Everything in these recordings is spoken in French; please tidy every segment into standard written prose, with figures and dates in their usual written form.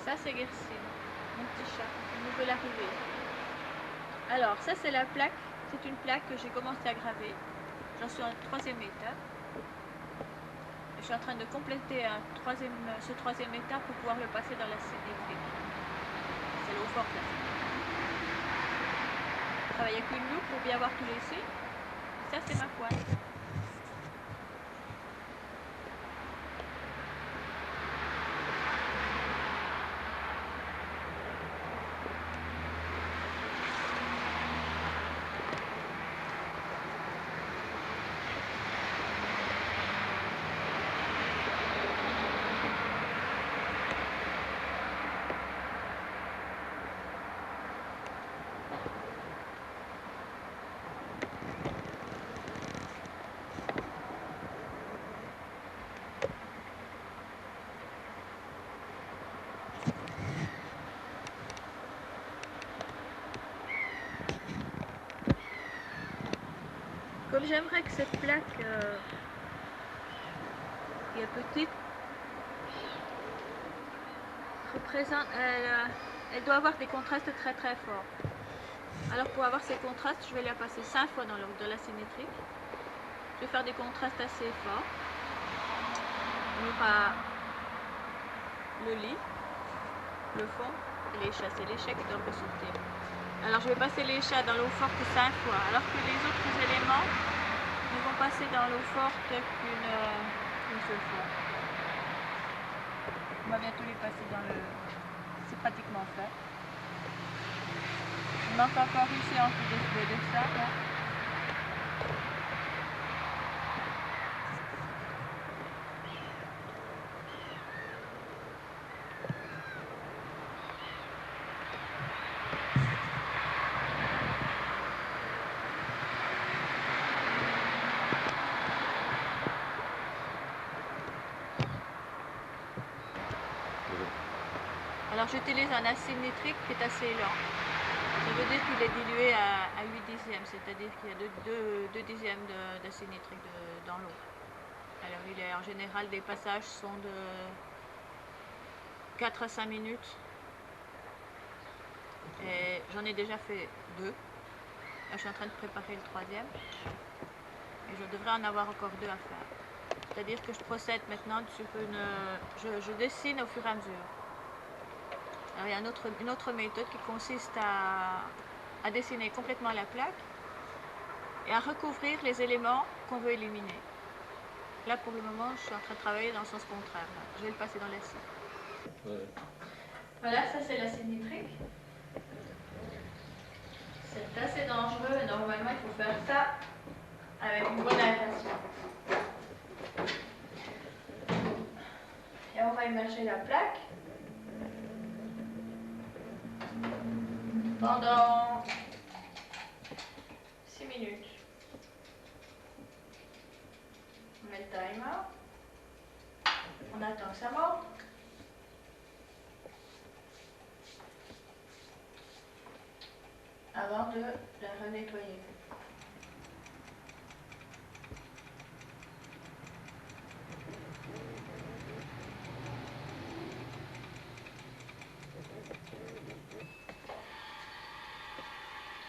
Ça c'est Gersine, mon petit chat, une nouvelle arrivée. Alors ça c'est la plaque, c'est une plaque que j'ai commencé à graver. J'en suis en 3e étape. Je suis en train de compléter ce 3e étape pour pouvoir le passer dans la symétrique. C'est l'eau forte là. Je travaille avec une loupe pour bien voir tous les signes. Ça c'est ma pointe. Comme j'aimerais que cette plaque qui est petite représente, elle doit avoir des contrastes très très forts. Alors pour avoir ces contrastes, je vais la passer 5 fois dans l'ordre de la symétrique. Je vais faire des contrastes assez forts. Il y aura le lit, le fond et les chats. C'est les chats qui doivent ressortir. Alors je vais passer les chats dans l'eau forte 5 fois, alors que les autres éléments ne vont passer dans l'eau forte qu'une seule fois. On va bientôt les passer dans le... C'est pratiquement fait. Il manque encore une séance de ça. Là. Alors j'utilise un asymétrique qui est assez lent. Ça veut dire qu'il est dilué à 8 dixièmes, c'est-à-dire qu'il y a 2 dixièmes d'asymétrique dans l'eau. Alors il est en général, des passages sont de 4 à 5 minutes. Et j'en ai déjà fait 2. Là je suis en train de préparer le 3e. Et je devrais en avoir encore 2 à faire. C'est-à-dire que je procède maintenant sur je dessine au fur et à mesure. Alors, il y a une autre méthode qui consiste à dessiner complètement la plaque et à recouvrir les éléments qu'on veut éliminer. Là, pour le moment, je suis en train de travailler dans le sens contraire. Là. Je vais le passer dans la scie. Ouais. Voilà, ça c'est la symétrique. C'est assez dangereux et normalement, il faut faire ça avec une bonne aération. Et on va immerger la plaque pendant 6 minutes. On met le timer. On attend que ça monte. Avant de la renettoyer.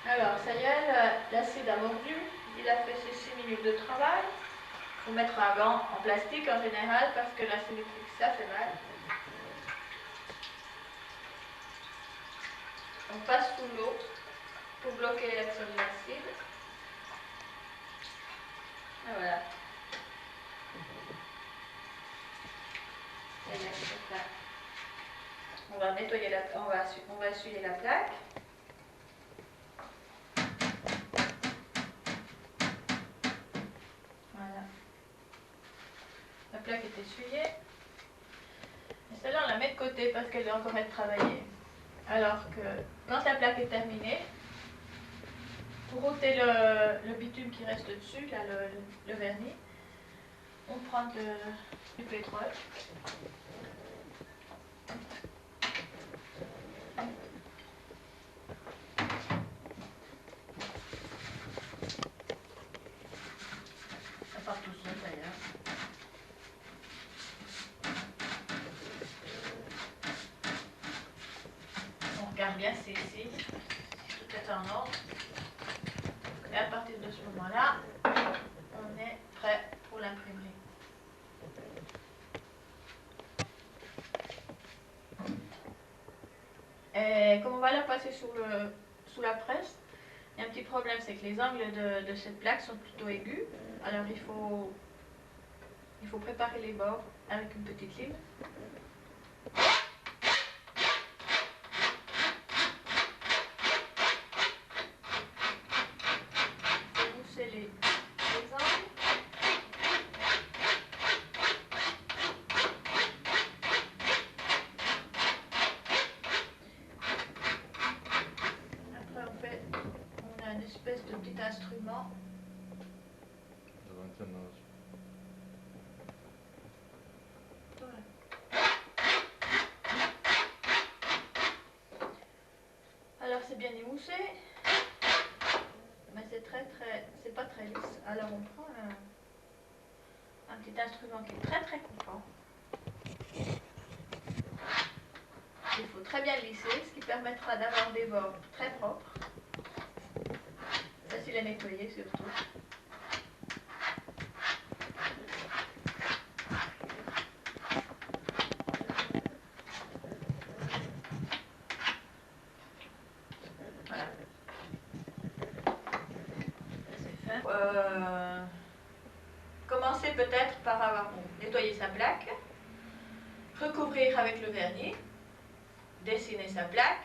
Alors, ça y est, l'acide a mordu, il a fait ses 6 minutes de travail. Il faut mettre un gant en plastique en général parce que la symétrique, ça fait mal. On passe sous l'eau pour bloquer l'action de l'acide. Et voilà. Ça y est, c'est là. On va nettoyer on va essuyer la plaque. Voilà. La plaque est essuyée. Et celle-là, on la met de côté parce qu'elle doit encore être travaillée. Alors que quand la plaque est terminée, pour ôter le bitume qui reste dessus, là, le vernis, on prend du pétrole. Ça part tout seul d'ailleurs. regarde bien si ici, tout est en ordre. Et à partir de ce moment-là, on est prêt pour l'imprimerie. Et comme on va la passer sous la presse, il y a un petit problème, c'est que les angles de cette plaque sont plutôt aigus. Alors il faut préparer les bords avec une petite lime. Il faut mousser les angles. Après on a une espèce de petit instrument. Alors c'est bien émoussé, mais c'est pas très lisse. Alors on prend un petit instrument qui est très coupant. Il faut très bien lisser, ce qui permettra d'avoir des bords très propres. Facile à nettoyer surtout. Voilà. C'est fait. Commencer peut-être par avoir nettoyé sa plaque, recouvrir avec le vernis, dessiner sa plaque,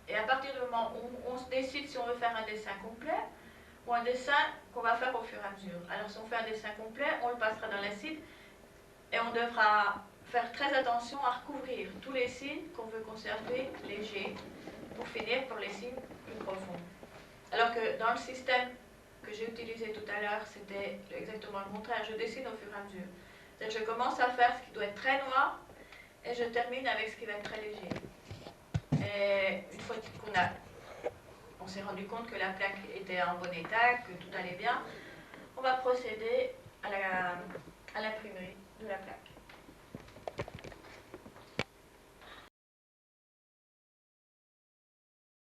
et à partir du moment où on se décide si on veut faire un dessin complet ou un dessin qu'on va faire au fur et à mesure. Alors si on fait un dessin complet, on le passera dans l'acide et on devra faire très attention à recouvrir tous les signes qu'on veut conserver légers pour finir pour les signes plus profonds. Alors que dans le système que j'ai utilisé tout à l'heure, c'était exactement le contraire. Je dessine au fur et à mesure. C'est-à-dire que je commence à faire ce qui doit être très noir et je termine avec ce qui va être très léger. Et une fois on s'est rendu compte que la plaque était en bon état, que tout allait bien, on va procéder à l'imprimerie de la plaque.